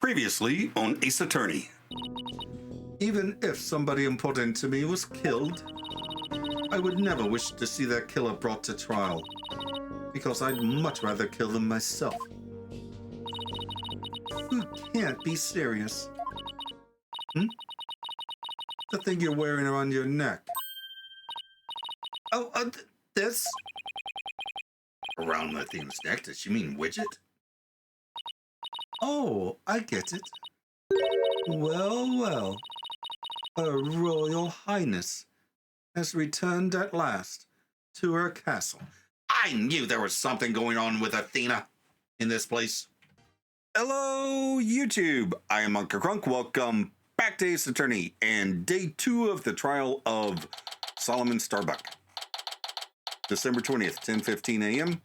Previously on Ace Attorney. Even if somebody important to me was killed, I would never wish to see that killer brought to trial, because I'd much rather kill them myself. You can't be serious. The thing you're wearing around your neck. Oh, this? Around Athena's neck? Does she mean widget? Oh, I get it. Well, well. Her Royal Highness has returned at last to her castle. I knew there was something going on with Athena in this place. Hello, YouTube. I am Unca Crunk. Welcome back to Ace Attorney and day 2 of the trial of Solomon Starbuck. December 20th, 10:15 a.m.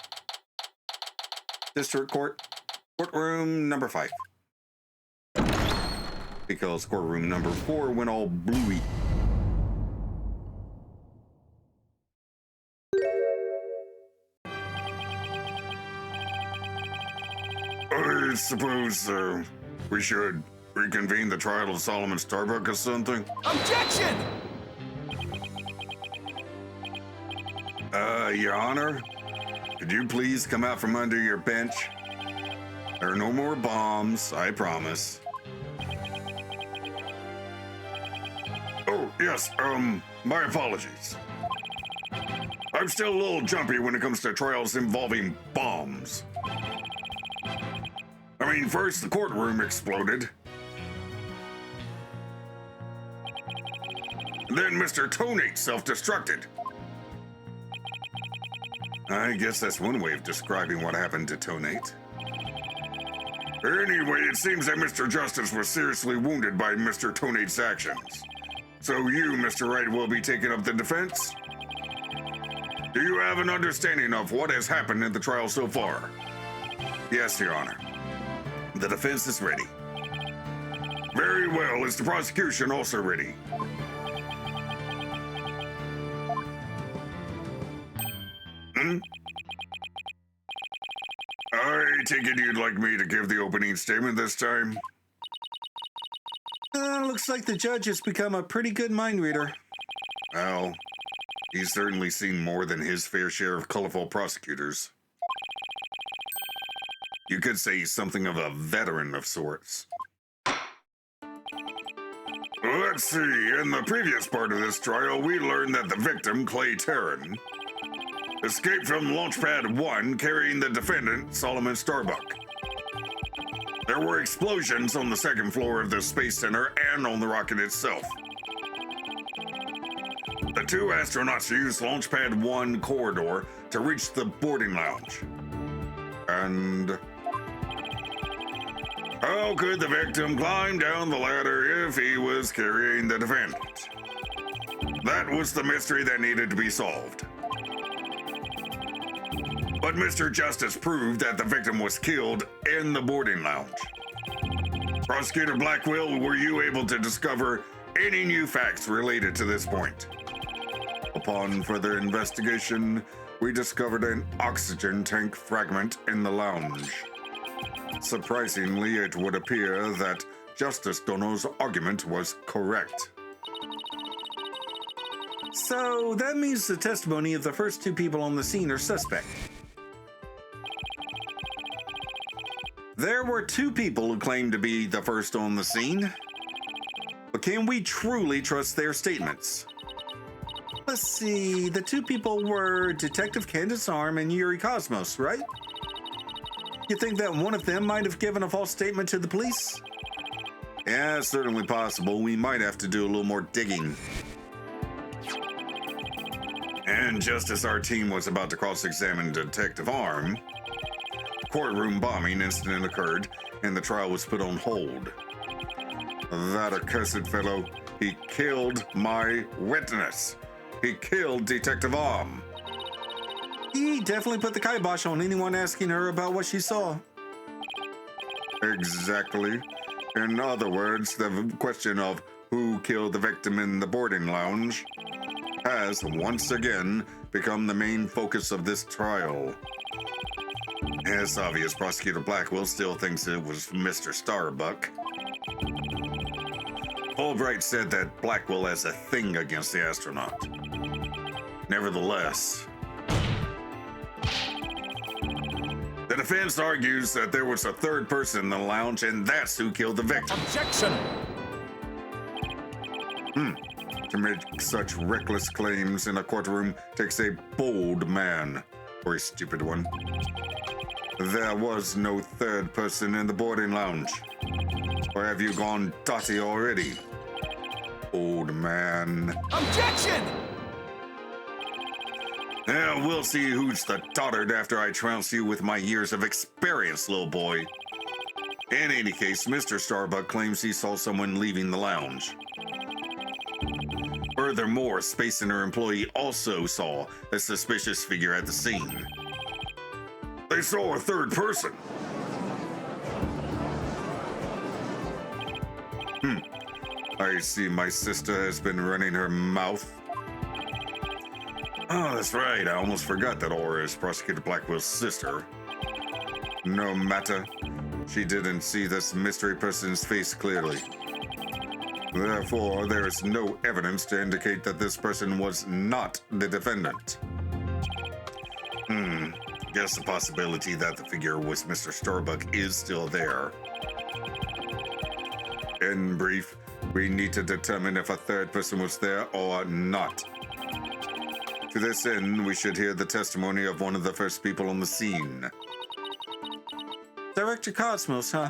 District Court. Courtroom number 5. Because courtroom number 4 went all bluey. I suppose we should reconvene the trial of Solomon Starbuck or something. Objection! Your Honor, could you please come out from under your bench? There are no more bombs, I promise. Oh, yes, my apologies. I'm still a little jumpy when it comes to trials involving bombs. I mean, first the courtroom exploded. Then Mr. Tonate self-destructed. I guess that's one way of describing what happened to Tonate. Anyway, it seems that Mr. Justice was seriously wounded by Mr. Tonate's actions. So you, Mr. Wright, will be taking up the defense? Do you have an understanding of what has happened in the trial so far? Yes, Your Honor. The defense is ready. Very well. Is the prosecution also ready? I take it you'd like me to give the opening statement this time? Looks like the judge has become a pretty good mind reader. Well, he's certainly seen more than his fair share of colorful prosecutors. You could say he's something of a veteran of sorts. Let's see, in the previous part of this trial, we learned that the victim, Clay Terran, escaped from Launchpad 1 carrying the defendant, Solomon Starbuck. There were explosions on the second floor of the Space Center and on the rocket itself. The two astronauts used Launchpad 1 corridor to reach the boarding lounge. And how could the victim climb down the ladder if he was carrying the defendant? That was the mystery that needed to be solved. But Mr. Justice proved that the victim was killed in the boarding lounge. Prosecutor Blackwell, were you able to discover any new facts related to this point? Upon further investigation, we discovered an oxygen tank fragment in the lounge. Surprisingly, it would appear that Justice Dono's argument was correct. So that means the testimony of the first 2 people on the scene are suspect. There were 2 people who claimed to be the first on the scene. But can we truly trust their statements? Let's see, the 2 people were Detective Candace Arm and Yuri Cosmos, right? You think that one of them might have given a false statement to the police? Yeah, it's certainly possible. We might have to do a little more digging. And just as our team was about to cross-examine Detective Arm, courtroom bombing incident occurred and the trial was put on hold. That accursed fellow, he killed my witness. He killed Detective Arm. He definitely put the kibosh on anyone asking her about what she saw. Exactly. In other words, the question of who killed the victim in the boarding lounge has once again become the main focus of this trial. It's obvious Prosecutor Blackwell still thinks it was Mr. Starbuck. Fulbright said that Blackwell has a thing against the astronaut. Nevertheless, the defense argues that there was a third person in the lounge, and that's who killed the victim. Objection! To make such reckless claims in a courtroom takes a bold man, or a stupid one. There was no third person in the boarding lounge. Or have you gone dotty already, old man? Objection! Yeah, we'll see who's the dotard after I trounce you with my years of experience, little boy. In any case, Mr. Starbuck claims he saw someone leaving the lounge. Furthermore, Space Center employee also saw a suspicious figure at the scene. They saw a third person. I see my sister has been running her mouth. Oh, that's right. I almost forgot that Aura is Prosecutor Blackwell's sister. No matter. She didn't see this mystery person's face clearly. Therefore, there is no evidence to indicate that this person was not the defendant. Guess the possibility that the figure was Mr. Starbuck is still there. In brief, we need to determine if a third person was there or not. To this end, we should hear the testimony of one of the first people on the scene. Director Cosmos, huh?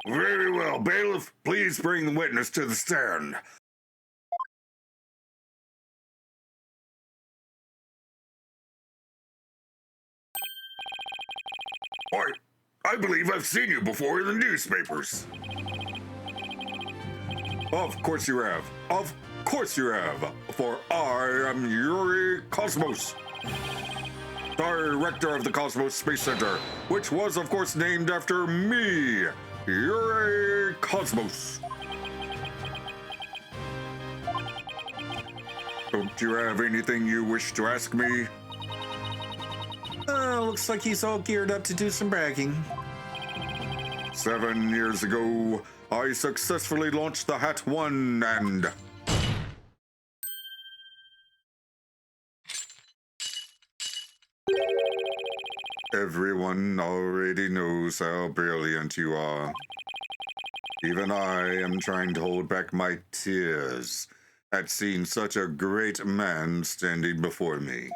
Very well, bailiff. Please bring the witness to the stand. Why, I believe I've seen you before in the newspapers. Of course you have. Of course you have. For I am Yuri Cosmos, director of the Cosmos Space Center, which was, of course, named after me, Yuri Cosmos. Don't you have anything you wish to ask me? Looks like he's all geared up to do some bragging. 7 years ago, I successfully launched the Hat 1 and... Everyone already knows how brilliant you are. Even I am trying to hold back my tears at seeing such a great man standing before me.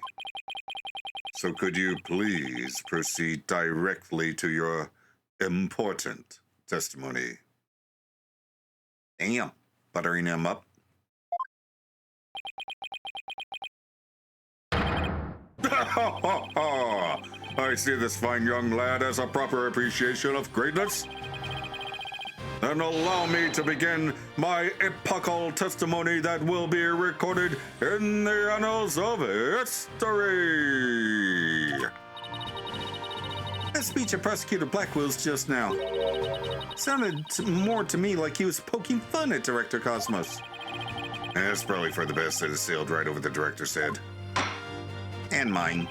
So could you please proceed directly to your important testimony? Damn, buttering him up. I see this fine young lad has a proper appreciation of greatness. Then allow me to begin my epochal testimony that will be recorded in the annals of history. That speech of Prosecutor Blackwell's just now sounded more to me like he was poking fun at Director Cosmos. That's probably for the best that it sailed right over the director's head. And mine.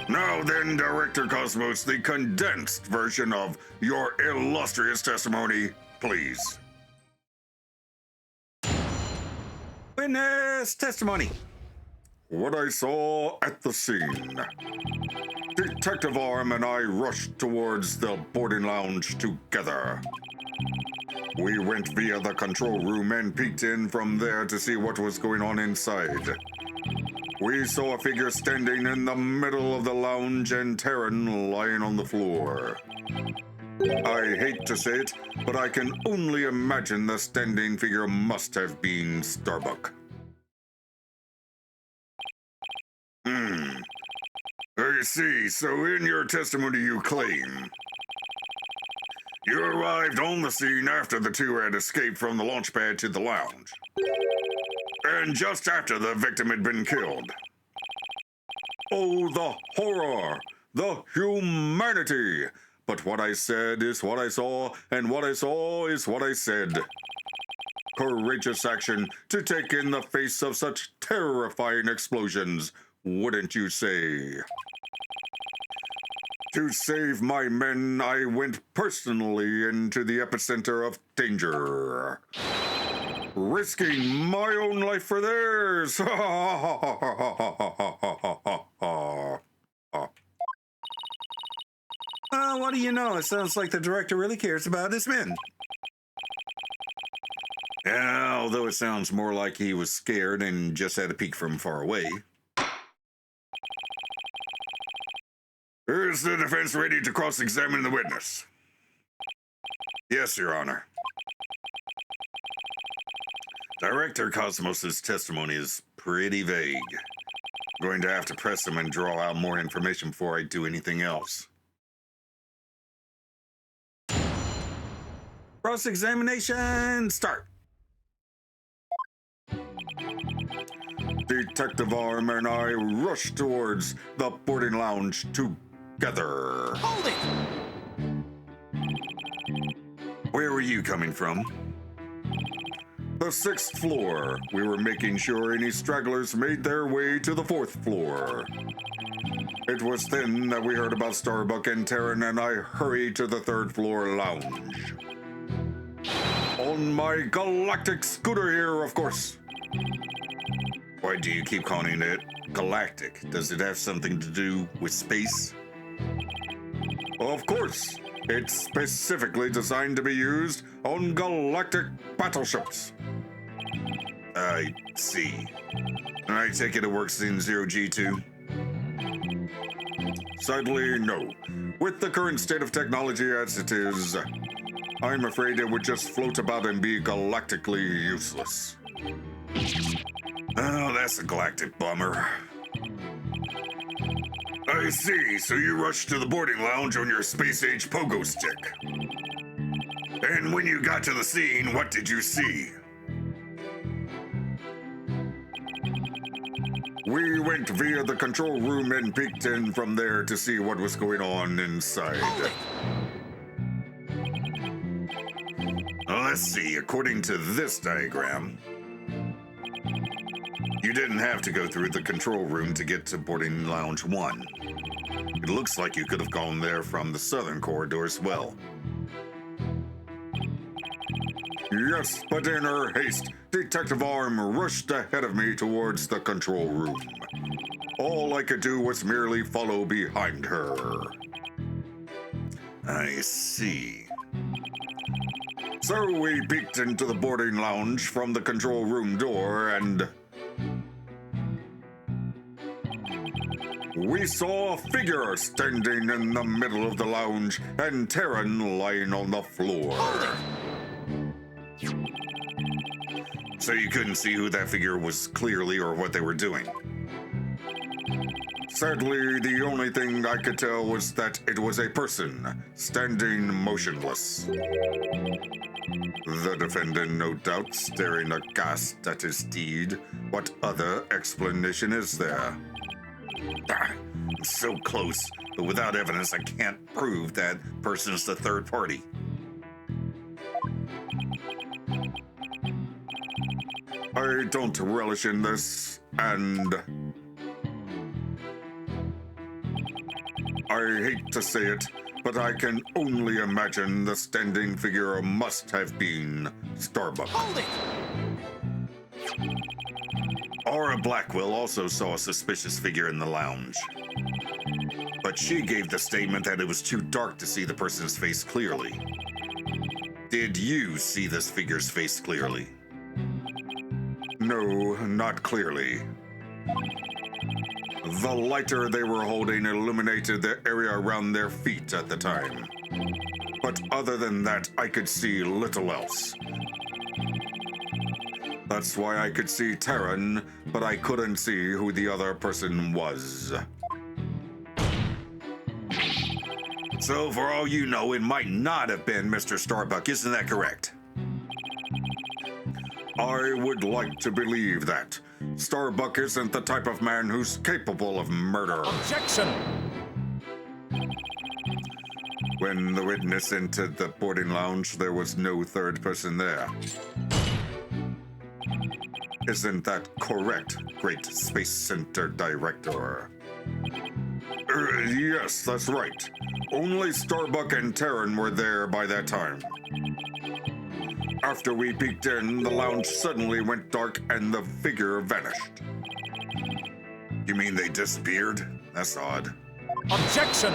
Now then, Director Cosmos, the condensed version of your illustrious testimony, please. Witness testimony. What I saw at the scene. Detective Arm and I rushed towards the boarding lounge together. We went via the control room and peeked in from there to see what was going on inside. We saw a figure standing in the middle of the lounge and Terran lying on the floor. I hate to say it, but I can only imagine the standing figure must have been Starbuck. I see, so in your testimony you claim you arrived on the scene after the two had escaped from the launch pad to the lounge. And just after the victim had been killed. Oh, the horror! The humanity! But what I said is what I saw, and what I saw is what I said. Courageous action to take in the face of such terrifying explosions wouldn't you say? To save my men, I went personally into the epicenter of danger, risking my own life for theirs. What do you know? It sounds like the director really cares about his men. Yeah, although it sounds more like he was scared and just had a peek from far away. Is the defense ready to cross-examine the witness? Yes, Your Honor. Director Cosmos's testimony is pretty vague. I'm going to have to press him and draw out more information before I do anything else. Cross-examination, start. Detective Arm and I rushed towards the boarding lounge together. Hold it! Where were you coming from? The 6th floor. We were making sure any stragglers made their way to the 4th floor. It was then that we heard about Starbuck and Terran, and I hurried to the 3rd floor lounge. On my galactic scooter here, of course. Why do you keep calling it galactic? Does it have something to do with space? Of course. It's specifically designed to be used on galactic battleships. I see. I take it works in 0G2? Sadly, no. With the current state of technology as it is, I'm afraid it would just float about and be galactically useless. Oh, that's a galactic bummer. I see, so you rushed to the boarding lounge on your space-age pogo stick. And when you got to the scene, what did you see? We went via the control room and peeked in from there to see what was going on inside. Let's see, according to this diagram, you didn't have to go through the control room to get to boarding lounge 1. It looks like you could have gone there from the southern corridor as well. Yes, but in her haste, Detective Arm rushed ahead of me towards the control room. All I could do was merely follow behind her. I see. So we peeked into the boarding lounge from the control room door and we saw a figure standing in the middle of the lounge and Terran lying on the floor. So you couldn't see who that figure was clearly or what they were doing? Sadly, the only thing I could tell was that it was a person standing motionless. The defendant, no doubt, staring aghast at his deed. What other explanation is there? I'm so close, but without evidence, I can't prove that person is the third party. I don't relish in this, and I hate to say it, but I can only imagine the standing figure must have been Starbuck. Hold it! Aura Blackwell also saw a suspicious figure in the lounge. But she gave the statement that it was too dark to see the person's face clearly. Did you see this figure's face clearly? No, not clearly. The lighter they were holding illuminated the area around their feet at the time. But other than that, I could see little else. That's why I could see Terran, but I couldn't see who the other person was. So for all you know, it might not have been Mr. Starbuck, isn't that correct? I would like to believe that. Starbuck isn't the type of man who's capable of murder. Objection! When the witness entered the boarding lounge, there was no third person there. Isn't that correct, Great Space Center Director? Yes, that's right. Only Starbuck and Terran were there by that time. After we peeked in, the lounge suddenly went dark and the figure vanished. You mean they disappeared? That's odd. Objection!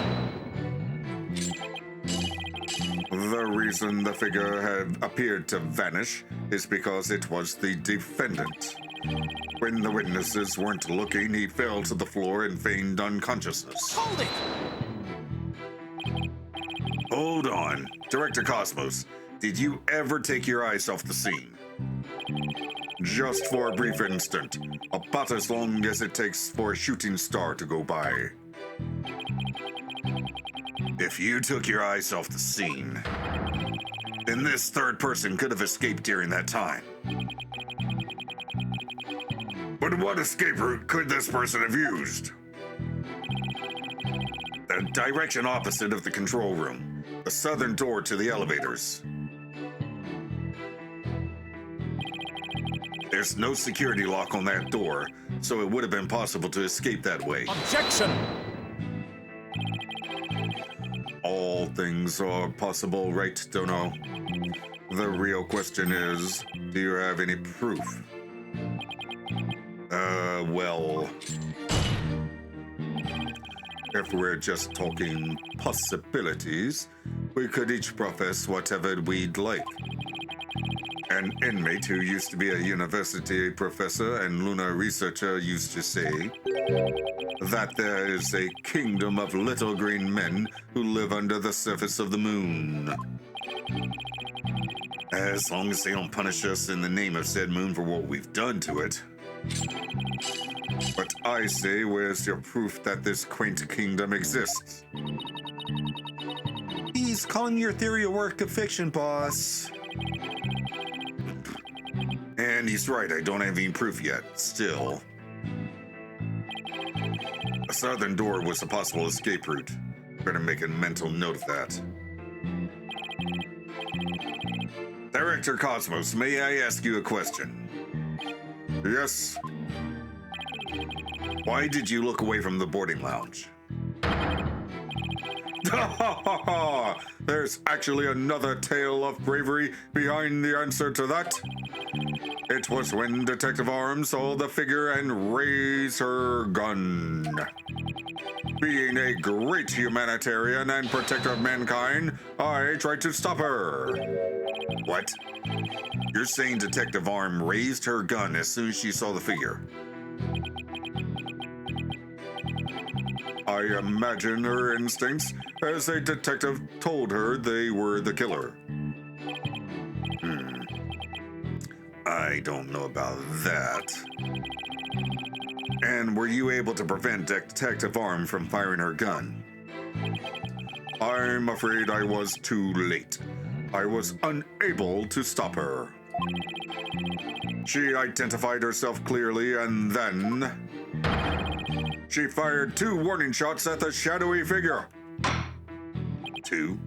The reason the figure had appeared to vanish is because it was the defendant. When the witnesses weren't looking, he fell to the floor and feigned unconsciousness. Hold it! Hold on. Director Cosmos, did you ever take your eyes off the scene? Just for a brief instant, about as long as it takes for a shooting star to go by. If you took your eyes off the scene, then this third person could have escaped during that time. But what escape route could this person have used? The direction opposite of the control room, the southern door to the elevators. There's no security lock on that door, so it would have been possible to escape that way. Objection! All things are possible, right, Dono? The real question is, do you have any proof? Well... If we're just talking possibilities, we could each profess whatever we'd like. An inmate who used to be a university professor and lunar researcher used to say that there is a kingdom of little green men who live under the surface of the moon. As long as they don't punish us in the name of said moon for what we've done to it. But I say, where's your proof that this quaint kingdom exists? He's calling your theory a work of fiction, boss. And he's right, I don't have any proof yet. Still. A southern door was a possible escape route. Better make a mental note of that. Director Cosmos, may I ask you a question? Yes. Why did you look away from the boarding lounge? There's actually another tale of bravery behind the answer to that. It was when Detective Arms saw the figure and raised her gun. Being a great humanitarian and protector of mankind, I tried to stop her. What? You're saying Detective Arm raised her gun as soon as she saw the figure? I imagine her instincts as a detective told her they were the killer. I don't know about that. And were you able to prevent Detective Arm from firing her gun? I'm afraid I was too late. I was unable to stop her. She identified herself clearly and then... she fired 2 warning shots at the shadowy figure. 2?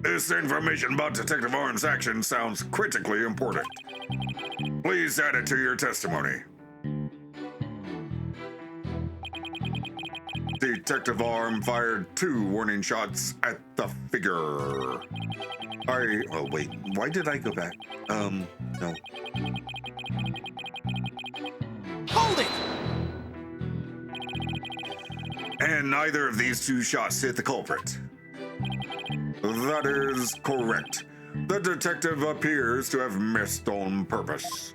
This information about Detective Arm's action sounds critically important. Please add it to your testimony. Detective Arm fired 2 warning shots at the figure. Oh wait, why did I go back? No. Hold it! And neither of these 2 shots hit the culprit. That is correct. The detective appears to have missed on purpose.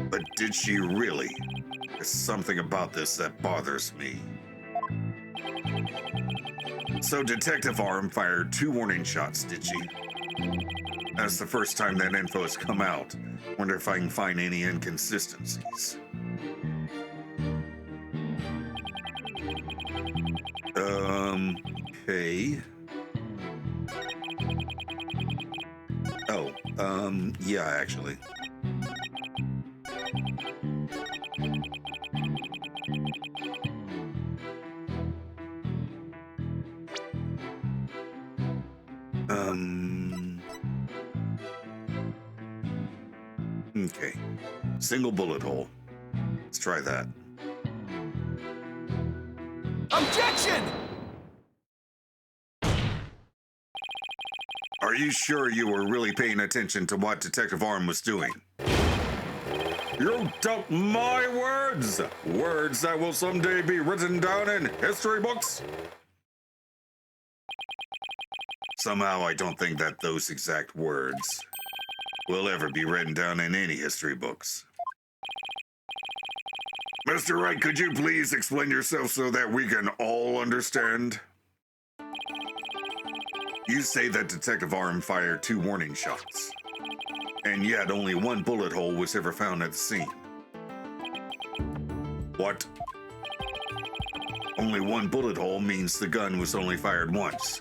But did she really? There's something about this that bothers me. So Detective Arm fired 2 warning shots, did she? That's the first time that info has come out. Wonder if I can find any inconsistencies. Okay. Oh, yeah, actually. Single bullet hole. Let's try that. Objection! Are you sure you were really paying attention to what Detective Arm was doing? You doubt my words! Words that will someday be written down in history books? Somehow I don't think that those exact words will ever be written down in any history books. Mr. Wright, could you please explain yourself so that we can all understand? You say that Detective Arm fired 2 warning shots, and yet only 1 bullet hole was ever found at the scene. What? Only 1 bullet hole means the gun was only fired once.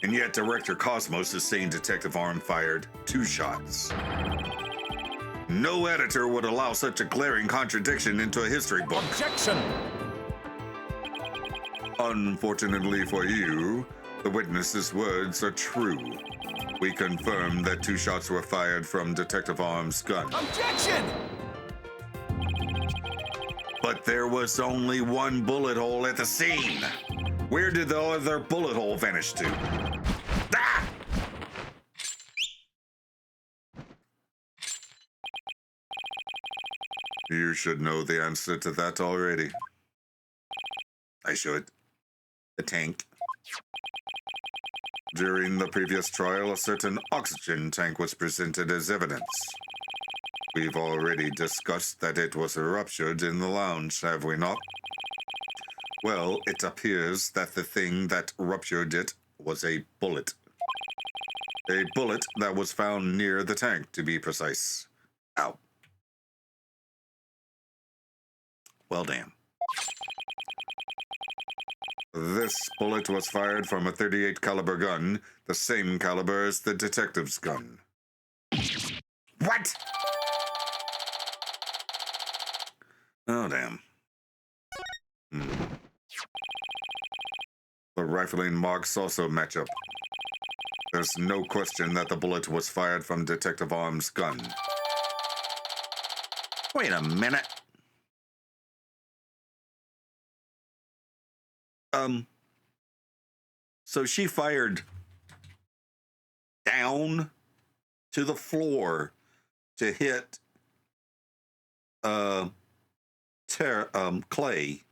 And yet Director Cosmos is saying Detective Arm fired 2 shots. No editor would allow such a glaring contradiction into a history book. Objection! Unfortunately for you, the witness's words are true. We confirm that 2 shots were fired from Detective Arm's gun. Objection! But there was only 1 bullet hole at the scene. Where did the other bullet hole vanish to? Ah! You should know the answer to that already. I should. The tank. During the previous trial, a certain oxygen tank was presented as evidence. We've already discussed that it was ruptured in the lounge, have we not? Well, it appears that the thing that ruptured it was a bullet. A bullet that was found near the tank, to be precise. Ow. Well, damn. This bullet was fired from a .38 caliber gun, the same caliber as the detective's gun. What? Oh, damn. The rifling marks also match up. There's no question that the bullet was fired from Detective Arm's gun. Wait a minute. So she fired down to the floor to hit Clay,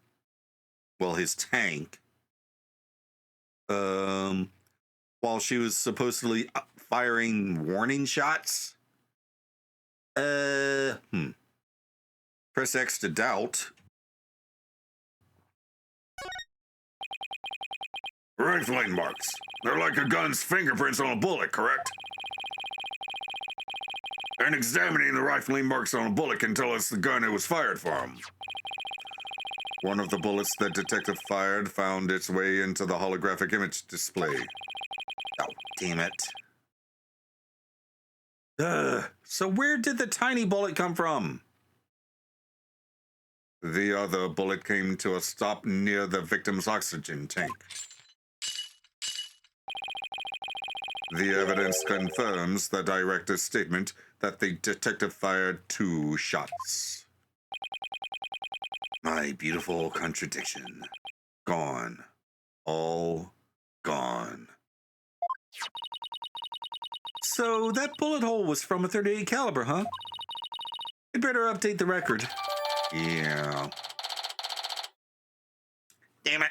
well, his tank, while she was supposedly firing warning shots. Press X to doubt. Rifling marks. They're like a gun's fingerprints on a bullet, correct? And examining the rifling marks on a bullet can tell us the gun it was fired from. One of the bullets that detective fired found its way into the holographic image display. Oh, damn it. So where did the tiny bullet come from? The other bullet came to a stop near the victim's oxygen tank. The evidence confirms the director's statement that the detective fired 2 shots. My beautiful contradiction. Gone. All gone. So that bullet hole was from a .38 caliber, huh? You'd better update the record. Yeah. Damn it.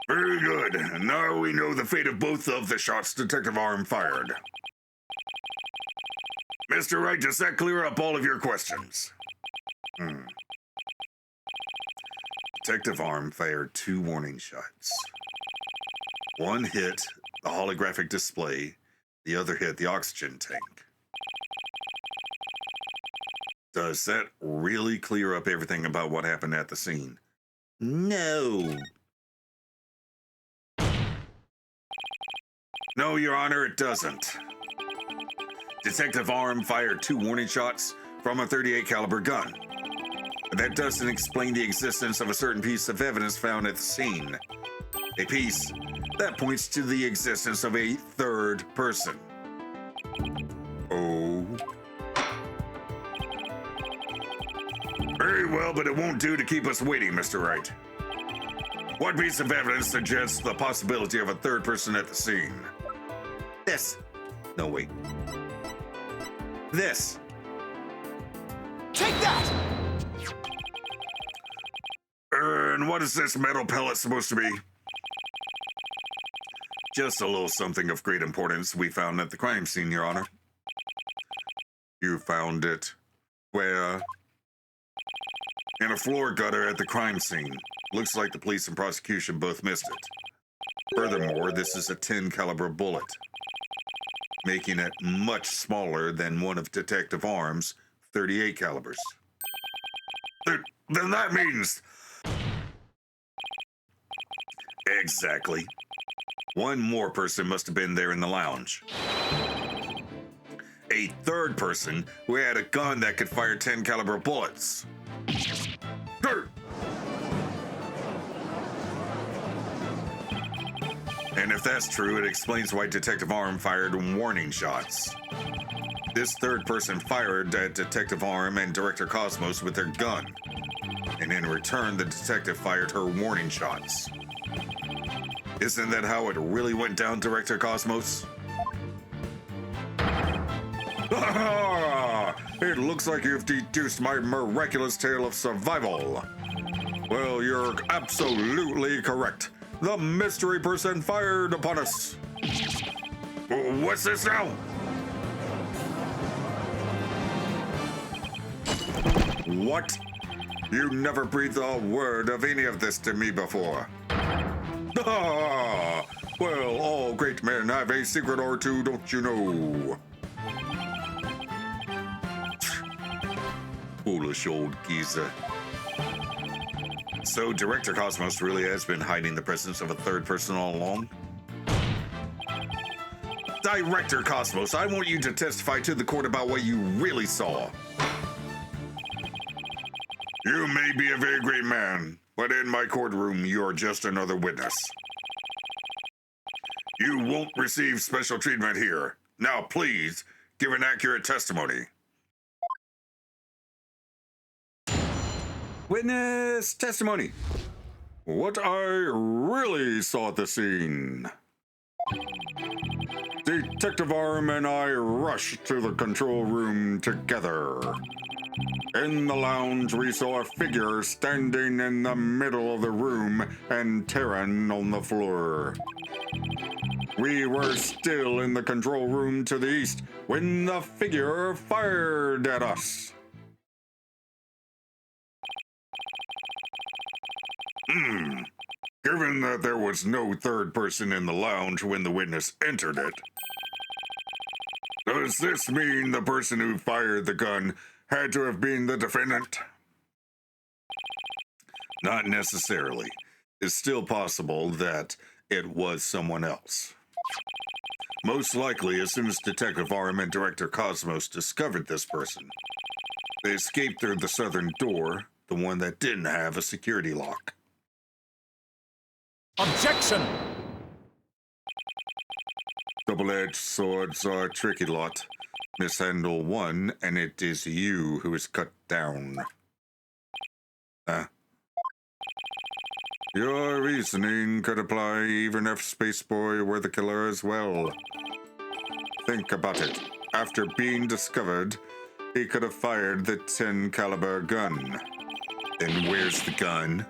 Very good. Now we know the fate of both of the shots Detective Arm fired. Mr. Wright, does that clear up all of your questions? Detective Arm fired 2 warning shots. One hit the holographic display, the other hit the oxygen tank. Does that really clear up everything about what happened at the scene? No. No, Your Honor, it doesn't. Detective Arm fired 2 warning shots from a .38 caliber gun. But that doesn't explain the existence of a certain piece of evidence found at the scene. A piece that points to the existence of a third person. Oh. Very well, but it won't do to keep us waiting, Mr. Wright. What piece of evidence suggests the possibility of a third person at the scene? This. No, wait. This. Take that! And what is this metal pellet supposed to be? Just a little something of great importance we found at the crime scene, Your Honor. You found it where? In a floor gutter at the crime scene. Looks like the police and prosecution both missed it. Furthermore, this is a 10 caliber bullet, making it much smaller than one of Detective Arm's 38 calibers. Then that means... Exactly. One more person must have been there in the lounge. A third person who had a gun that could fire 10 caliber bullets. And if that's true, it explains why Detective Arm fired warning shots. This third person fired at Detective Arm and Director Cosmos with their gun. And in return, the detective fired her warning shots. Isn't that how it really went down, Director Cosmos? It looks like you've deduced my miraculous tale of survival. Well, you're absolutely correct. The mystery person fired upon us. What's this now? What? You never breathed a word of any of this to me before. Ah, well, all great men have a secret or two, don't you know? Foolish old geezer. So Director Cosmos really has been hiding the presence of a third person all along? Director Cosmos, I want you to testify to the court about what you really saw. You may be a very great man, but in my courtroom, you're just another witness. You won't receive special treatment here. Now, please, give an accurate testimony. Witness testimony. What I really saw at the scene. Detective Arm and I rushed to the control room together. In the lounge, we saw a figure standing in the middle of the room and Terran on the floor. We were still in the control room to the east when the figure fired at us. Given that there was no third person in the lounge when the witness entered it, does this mean the person who fired the gun had to have been the defendant? Not necessarily. It's still possible that it was someone else. Most likely, as soon as Detective Arm and Director Cosmos discovered this person, they escaped through the southern door, the one that didn't have a security lock. Objection! Double-edged swords are a tricky lot. Mishandle one, and it is you who is cut down. Your reasoning could apply even if Spaceboy were the killer as well. Think about it. After being discovered, he could have fired the 10 caliber gun. Then where's the gun?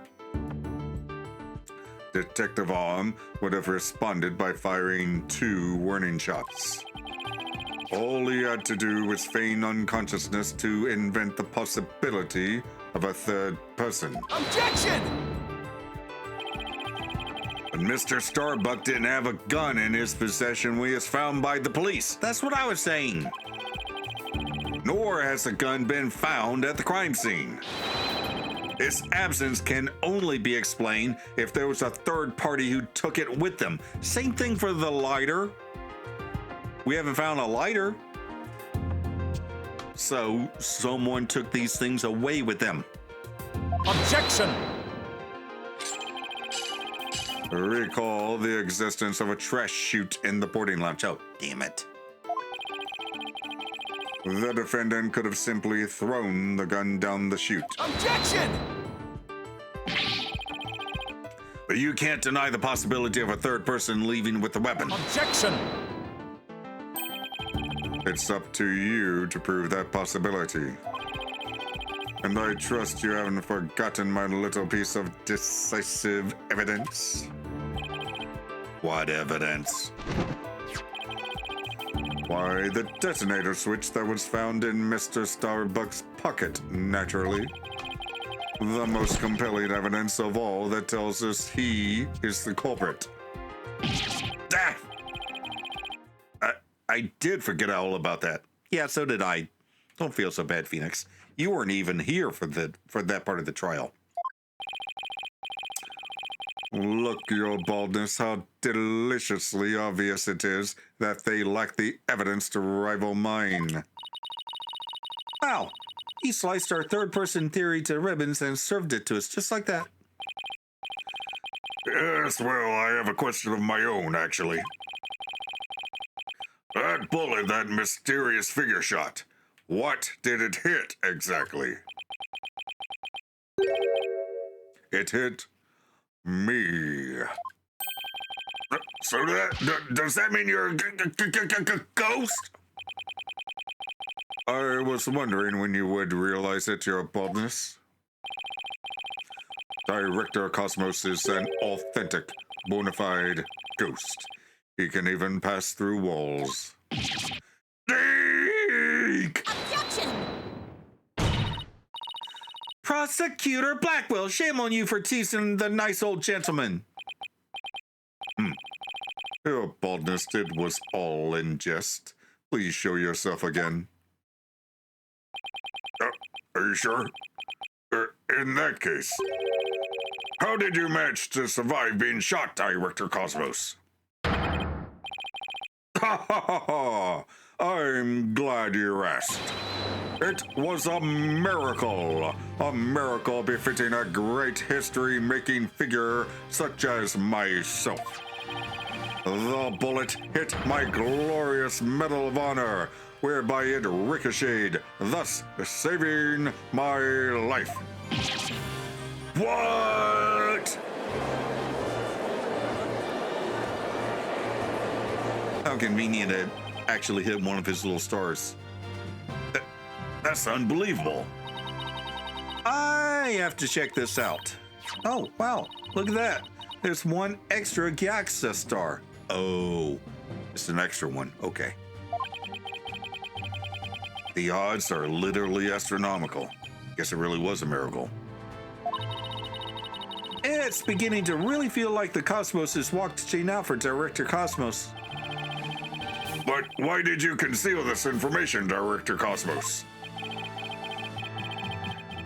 Detective Arm would have responded by firing 2 warning shots. All he had to do was feign unconsciousness to invent the possibility of a third person. Objection! But Mr. Starbuck didn't have a gun in his possession when he was found by the police. That's what I was saying. Nor has a gun been found at the crime scene. Its absence can only be explained if there was a third party who took it with them. Same thing for the lighter. We haven't found a lighter. So someone took these things away with them. Objection! Recall the existence of a trash chute in the boarding lounge. Oh, damn it. The defendant could have simply thrown the gun down the chute. Objection! But you can't deny the possibility of a third person leaving with the weapon. Objection! It's up to you to prove that possibility. And I trust you haven't forgotten my little piece of decisive evidence. What evidence? Why, the detonator switch that was found in Mr. Starbuck's pocket, naturally. The most compelling evidence of all that tells us he is the culprit. Ah! I did forget all about that. Yeah, so did I. Don't feel so bad, Phoenix. You weren't even here for that part of the trial. Look, your baldness, how deliciously obvious it is that they lack the evidence to rival mine. Wow. He sliced our third-person theory to ribbons and served it to us just like that. Yes, well, I have a question of my own, actually. That bullet that mysterious figure shot, what did it hit exactly? It hit me. So does that mean you're a ghost? I was wondering when you would realize it, your baldness. Director Cosmos is an authentic, bona fide ghost. He can even pass through walls. Eek! Objection! Prosecutor Blackwell, shame on you for teasing the nice old gentleman. Your baldness did was all in jest. Please show yourself again. Are you sure? In that case, how did you manage to survive being shot, Director Cosmos? Ha ha ha ha! I'm glad you asked. It was a miracle befitting a great history-making figure such as myself. The bullet hit my glorious Medal of Honor, whereby it ricocheted, thus saving my life. What? How convenient it actually hit one of his little stars. That's unbelievable. I have to check this out. Oh, wow. Look at that. There's one extra Galaxy star. Oh, it's an extra one. Okay. The odds are literally astronomical. Guess it really was a miracle. It's beginning to really feel like the Cosmos is walked the chain out for Director Cosmos. But why did you conceal this information, Director Cosmos?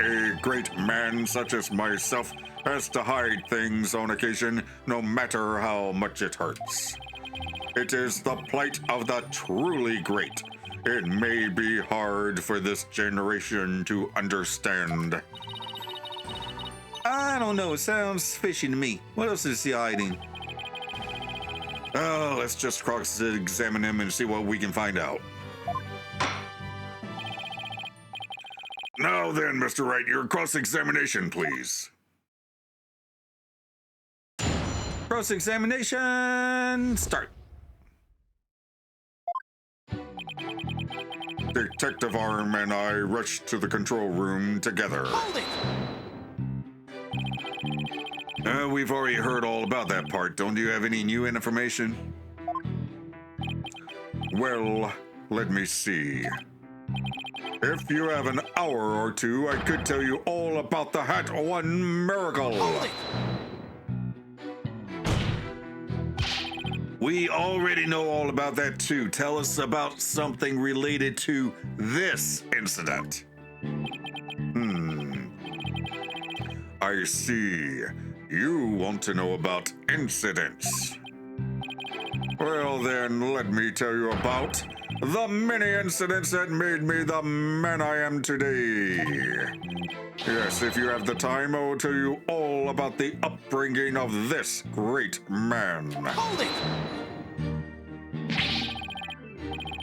A great man such as myself has to hide things on occasion, no matter how much it hurts. It is the plight of the truly great. It may be hard for this generation to understand. I don't know. It sounds fishy to me. What else is he hiding? Oh, let's just cross-examine him and see what we can find out. Now then, Mr. Wright, your cross-examination, please. Cross-examination, start. Detective Arm and I rushed to the control room together. Hold it! We've already heard all about that part. Don't you have any new information? Well, let me see. If you have an hour or two, I could tell you all about the Hat One miracle. Hold it! We already know all about that too. Tell us about something related to this incident. I see. You want to know about incidents. Well then, let me tell you about the many incidents that made me the man I am today. Yes, if you have the time, I will tell you all about the upbringing of this great man. Hold it!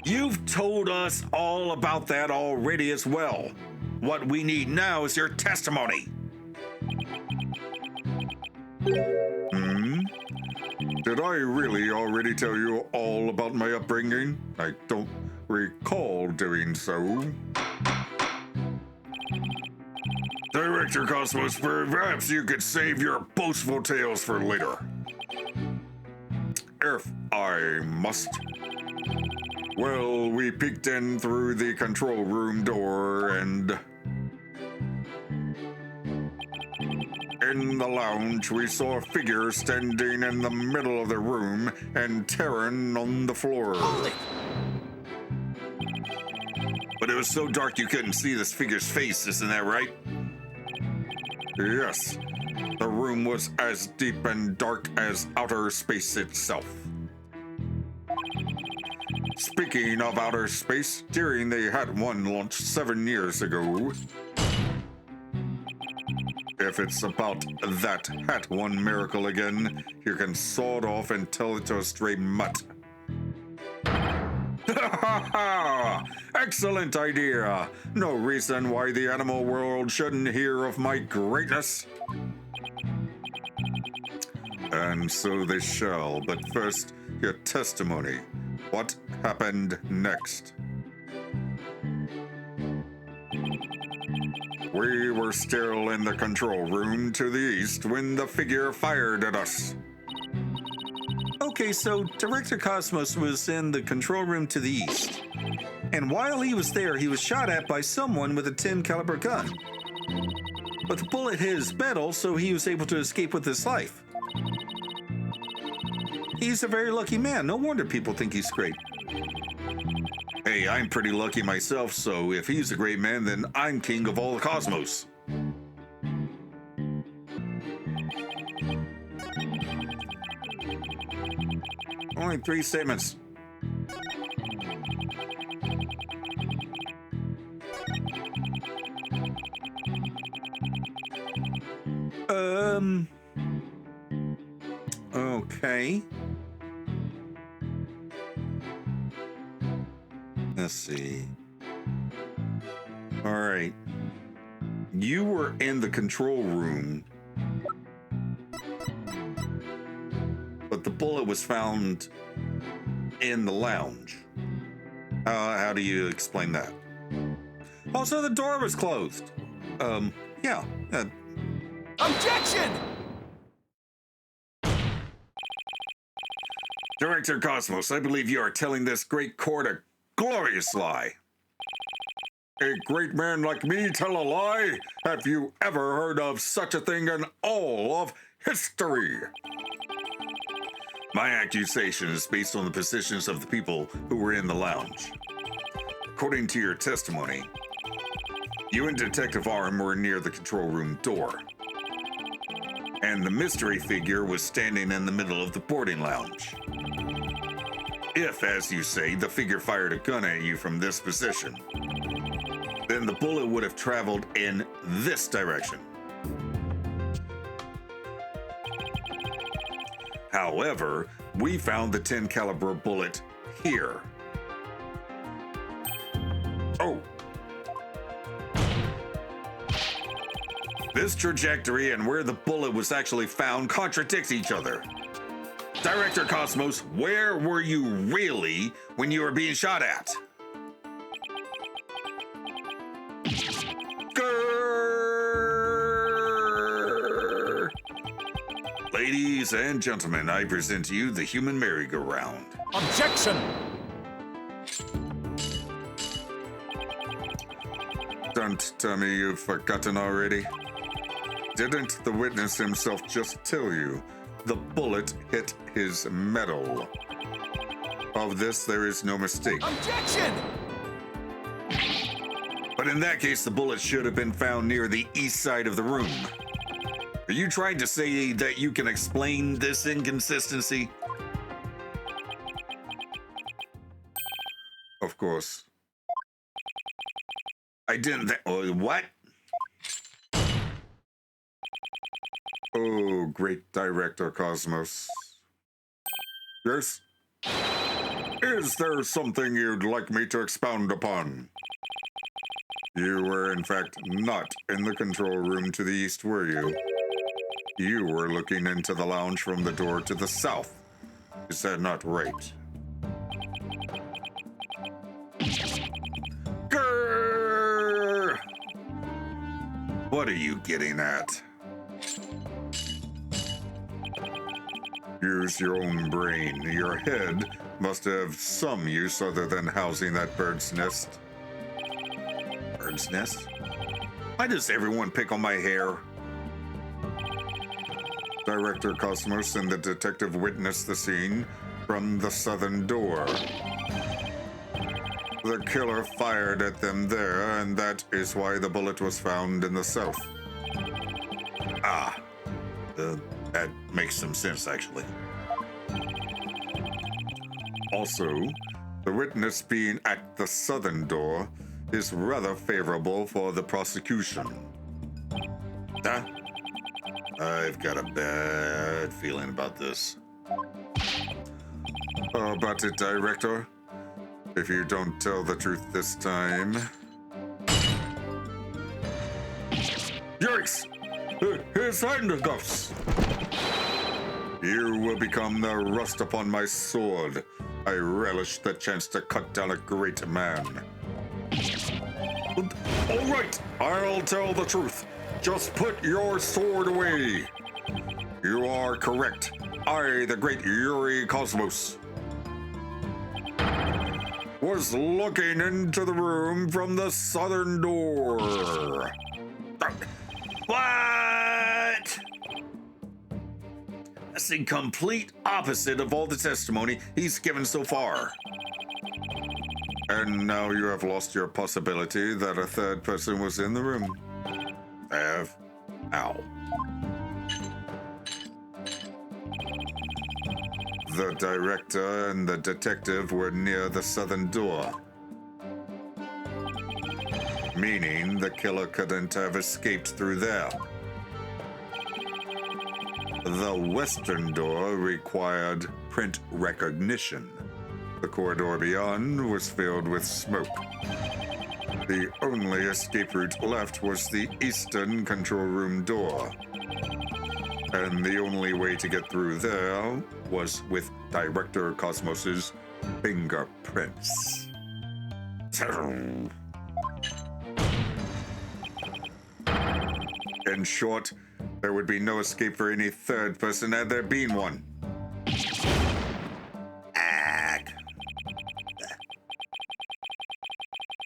You've told us all about that already as well. What we need now is your testimony. Did I really already tell you all about my upbringing? I don't recall doing so. Director Cosmos, perhaps you could save your boastful tales for later. If I must. Well, we peeked in through the control room door and... in the lounge, we saw a figure standing in the middle of the room and Terran on the floor. Hold it! But it was so dark you couldn't see this figure's face, isn't that right? Yes. The room was as deep and dark as outer space itself. Speaking of outer space, during the Hat 1 launch 7 years ago, if it's about that Hat 1 miracle again, you can saw it off and tell it to a stray mutt. Excellent idea! No reason why the animal world shouldn't hear of my greatness. And so they shall, but first, your testimony. What happened next? We were still in the control room to the east when the figure fired at us. Okay, so Director Cosmos was in the control room to the east. And while he was there, he was shot at by someone with a 10 caliber gun. But the bullet hit his metal, so he was able to escape with his life. He's a very lucky man. No wonder people think he's great. Hey, I'm pretty lucky myself, so if he's a great man, then I'm king of all the cosmos. Only 3 statements. Okay. Let's see. All right. You were in the control room, but the bullet was found in the lounge. How do you explain that? Also, the door was closed. Yeah. Objection! Director Cosmos, I believe you are telling this great court a glorious lie. A great man like me tell a lie? Have you ever heard of such a thing in all of history? My accusation is based on the positions of the people who were in the lounge. According to your testimony, you and Detective Arm were near the control room door, and the mystery figure was standing in the middle of the boarding lounge. If, as you say, the figure fired a gun at you from this position, then the bullet would have traveled in this direction. However, we found the 10 caliber bullet here. Oh. This trajectory and where the bullet was actually found contradict each other. Director Cosmos, where were you really when you were being shot at? Grrr. Ladies and gentlemen, I present to you the human merry-go-round. Objection! Don't tell me you've forgotten already. Didn't the witness himself just tell you the bullet hit his metal? Of this, there is no mistake. Objection! But in that case, the bullet should have been found near the east side of the room. Are you trying to say that you can explain this inconsistency? Of course. I didn't. What? Oh, great Director Cosmos. Yes? Is there something you'd like me to expound upon? You were, in fact, not in the control room to the east, were you? You were looking into the lounge from the door to the south. Is that not right? Grrr! What are you getting at? Use your own brain. Your head must have some use other than housing that bird's nest. Bird's nest? Why does everyone pick on my hair? Director Cosmos and the detective witnessed the scene from the southern door. The killer fired at them there, and that is why the bullet was found in the south. Ah, that makes some sense, actually. Also, the witness being at the southern door is rather favorable for the prosecution. Huh? I've got a bad feeling about this. How about it, Director? If you don't tell the truth this time... Yikes! His handcuffs! You will become the rust upon my sword. I relish the chance to cut down a great man. All right, I'll tell the truth. Just put your sword away. You are correct. I, the great Yuri Cosmos, was looking into the room from the southern door. What? That's the complete opposite of all the testimony he's given so far. And now you have lost your possibility that a third person was in the room. Have? Ow. The director and the detective were near the southern door, meaning the killer couldn't have escaped through there. The western door required print recognition. The corridor beyond was filled with smoke. The only escape route left was the eastern control room door. And the only way to get through there was with Director Cosmos's fingerprints. In short, there would be no escape for any third person had there been one.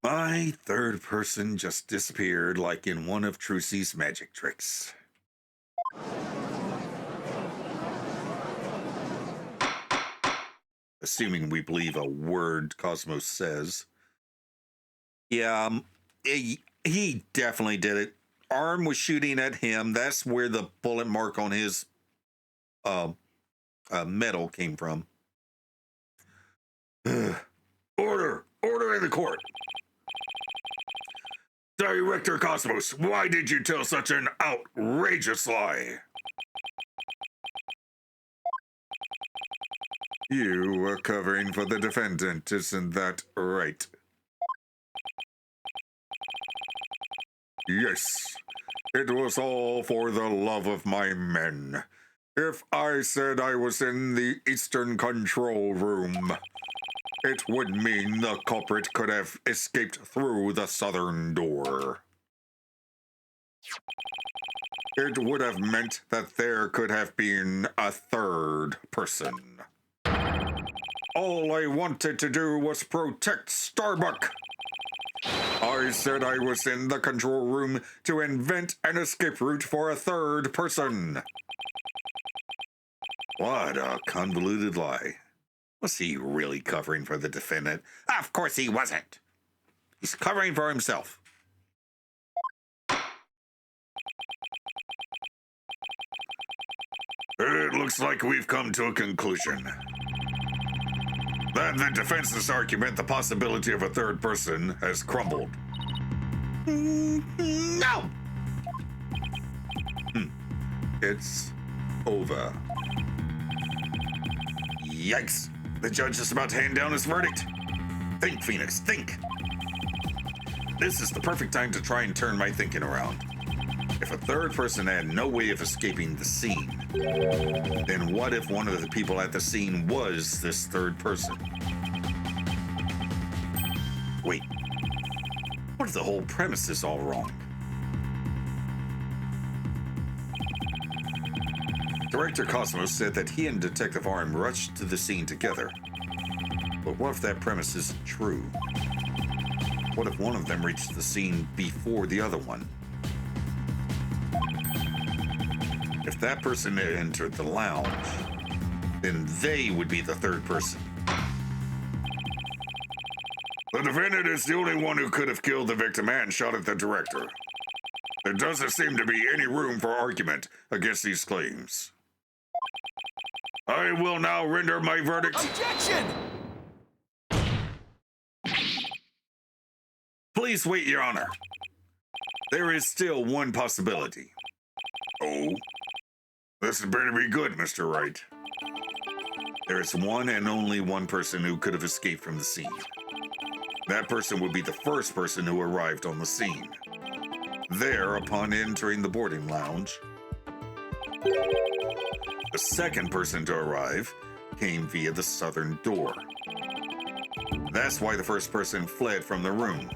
My third person just disappeared like in one of Trucy's magic tricks. Assuming we believe a word Cosmos says. Yeah, he definitely did it. Arm was shooting at him. That's where the bullet mark on his medal came from. Order! Order in the court! Director Cosmos, why did you tell such an outrageous lie? You were covering for the defendant, isn't that right? Yes, it was all for the love of my men. If I said I was in the Eastern Control Room, it would mean the culprit could have escaped through the southern door. It would have meant that there could have been a third person. All I wanted to do was protect Starbuck. I said I was in the control room to invent an escape route for a third person. What a convoluted lie. Was he really covering for the defendant? Of course he wasn't. He's covering for himself. It looks like we've come to a conclusion. That the defense's argument, the possibility of a third person, has crumbled. No! It's over. Yikes. The judge is about to hand down his verdict. Think, Phoenix, think. This is the perfect time to try and turn my thinking around. If a third person had no way of escaping the scene, then what if one of the people at the scene was this third person? Wait, what if the whole premise is all wrong? Director Cosmos said that he and Detective Arm rushed to the scene together. But what if that premise isn't true? What if one of them reached the scene before the other one? If that person had entered the lounge, then they would be the third person. The defendant is the only one who could have killed the victim and shot at the director. There doesn't seem to be any room for argument against these claims. I will now render my verdict. Objection! Please wait, Your Honor. There is still one possibility. Oh? This had better be good, Mr. Wright. There is one and only one person who could have escaped from the scene. That person would be the first person who arrived on the scene. There, upon entering the boarding lounge, the second person to arrive came via the southern door. That's why the first person fled from the room,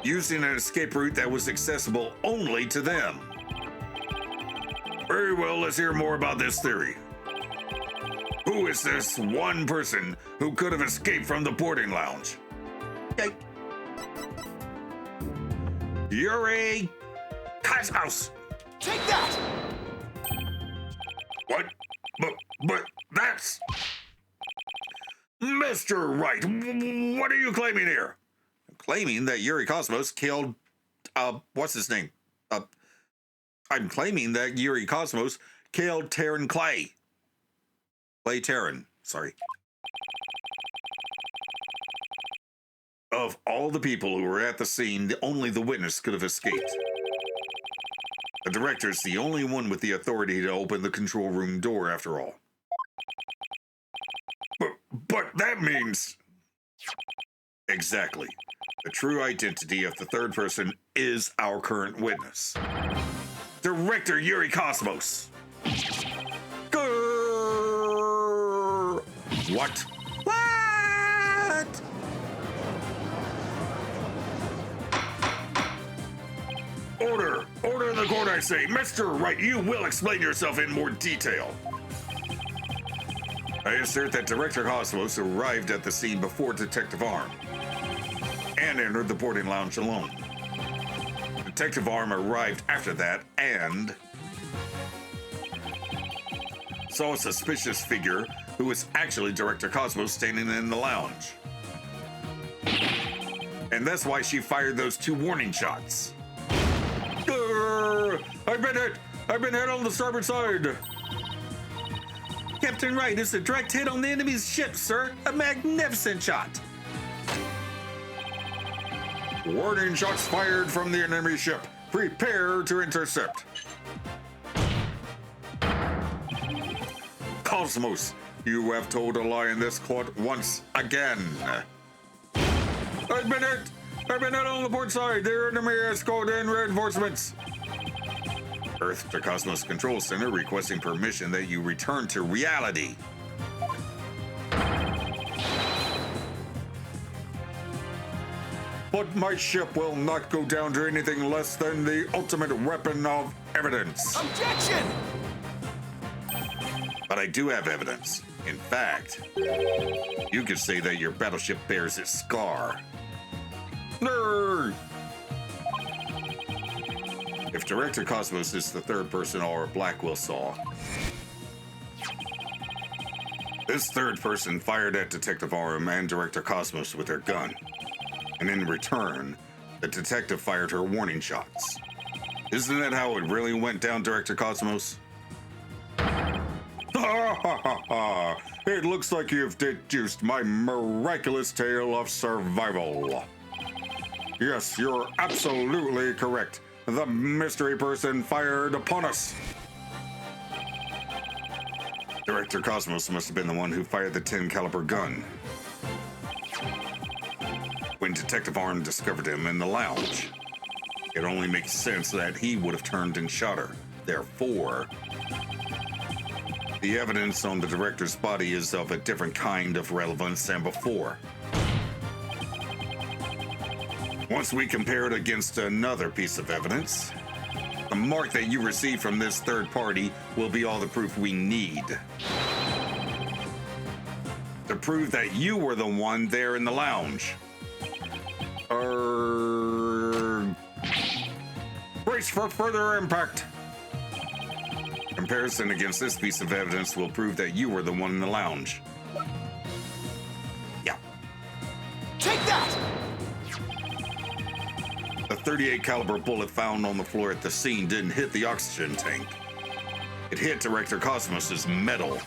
using an escape route that was accessible only to them. Very well, let's hear more about this theory. Who is this one person who could have escaped from the boarding lounge? Okay. Yuri Cosmos! Take that! What? But that's... Mr. Wright, what are you claiming here? I'm claiming that Yuri Cosmos killed, what's his name? I'm claiming that Yuri Cosmos killed Terran Clay. Clay Terran, sorry. Of all the people who were at the scene, only the witness could have escaped. The director's the only one with the authority to open the control room door, after all. But that means... Exactly. The true identity of the third person is our current witness. Director Yuri Cosmos. Grrr. What? What? Order! Order in the court, I say. Mr. Wright, you will explain yourself in more detail. I assert that Director Cosmos arrived at the scene before Detective Arm and entered the boarding lounge alone. Detective Arm arrived after that and saw a suspicious figure who was actually Director Cosmos standing in the lounge. And that's why she fired those 2 warning shots. I've been hit! I've been hit on the starboard side! Captain Wright, it's a direct hit on the enemy's ship, sir. A magnificent shot. Warning shots fired from the enemy ship. Prepare to intercept. Cosmos, you have told a lie in this court once again. I've been hit! I've been hit on the port side. The enemy has called in reinforcements. Earth to Cosmos Control Center requesting permission that you return to reality. But my ship will not go down to anything less than the ultimate weapon of evidence. Objection! But I do have evidence. In fact, you could say that your battleship bears its scar. Nerd! If Director Cosmos is the third person our Blackwell saw, this third person fired at Detective Arm and Director Cosmos with their gun. And in return, the detective fired her warning shots. Isn't that how it really went down, Director Cosmos? It looks like you've deduced my miraculous tale of survival. Yes, you're absolutely correct. The mystery person fired upon us. Director Cosmos must have been the one who fired the 10 caliber gun when Detective Arm discovered him in the lounge. It only makes sense that he would have turned and shot her. Therefore, the evidence on the director's body is of a different kind of relevance than before. Once we compare it against another piece of evidence, the mark that you receive from this third party will be all the proof we need to prove that you were the one there in the lounge. Brace for further impact. Comparison against this piece of evidence will prove that you were the one in the lounge. Yeah. Take that! The 38 caliber bullet found on the floor at the scene didn't hit the oxygen tank. It hit Director Cosmos's metal.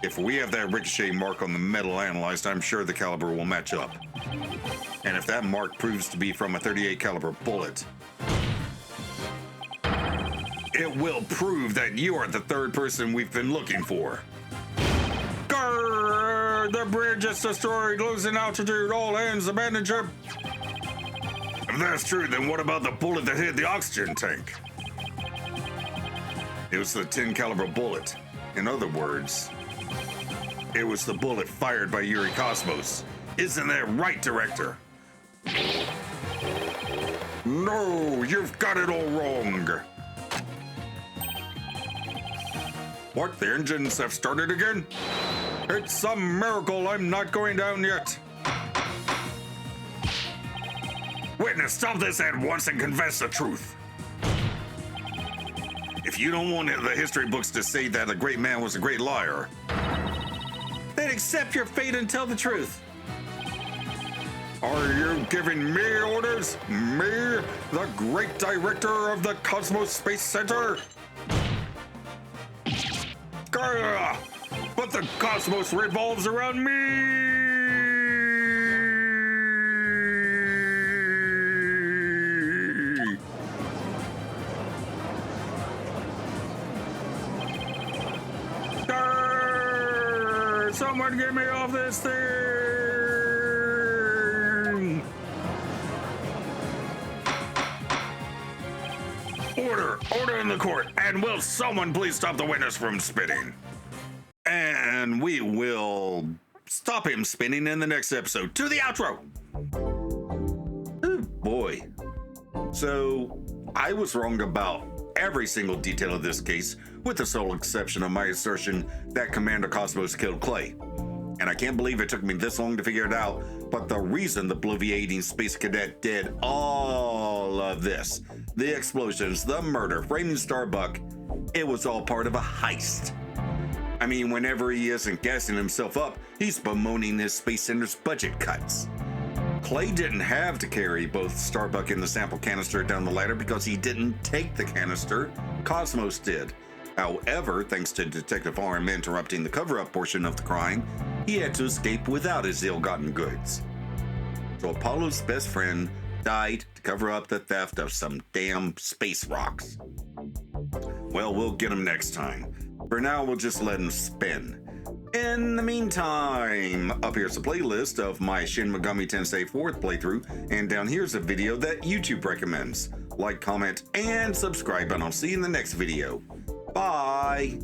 If we have that ricochet mark on the metal analyzed, I'm sure the caliber will match up. And if that mark proves to be from a 38 caliber bullet, it will prove that you are the third person we've been looking for. Grrr, the bridge is destroyed, losing altitude, all hands abandon ship. If that's true, then what about the bullet that hit the oxygen tank? It was the 10 caliber bullet. In other words, it was the bullet fired by Yuri Cosmos. Isn't that right, Director? No, you've got it all wrong. What, the engines have started again? It's some miracle I'm not going down yet. Witness, stop this at once and confess the truth. If you don't want the history books to say that a great man was a great liar, then accept your fate and tell the truth. Are you giving me orders? Me, the great director of the Cosmos Space Center? Gah! But the cosmos revolves around me! Gah! Someone get me off this thing! Order in the court, and will someone please stop the witness from spitting? And we will stop him spinning in the next episode. To the outro! Oh boy. So, I was wrong about every single detail of this case, with the sole exception of my assertion that Commander Cosmos killed Clay. And I can't believe it took me this long to figure it out, but the reason the bloviating space cadet did all of this, the explosions, the murder, framing Starbuck, it was all part of a heist. I mean, whenever he isn't gassing himself up, he's bemoaning his Space Center's budget cuts. Clay didn't have to carry both Starbuck and the sample canister down the ladder because he didn't take the canister, Cosmos did. However, thanks to Detective Arm interrupting the cover-up portion of the crime, he had to escape without his ill-gotten goods. So Apollo's best friend died to cover up the theft of some damn space rocks. Well, we'll get him next time. For now, we'll just let him spin. In the meantime, up here's a playlist of my Shin Megami Tensei 4th playthrough, and down here's a video that YouTube recommends. Like, comment, and subscribe, and I'll see you in the next video. Bye!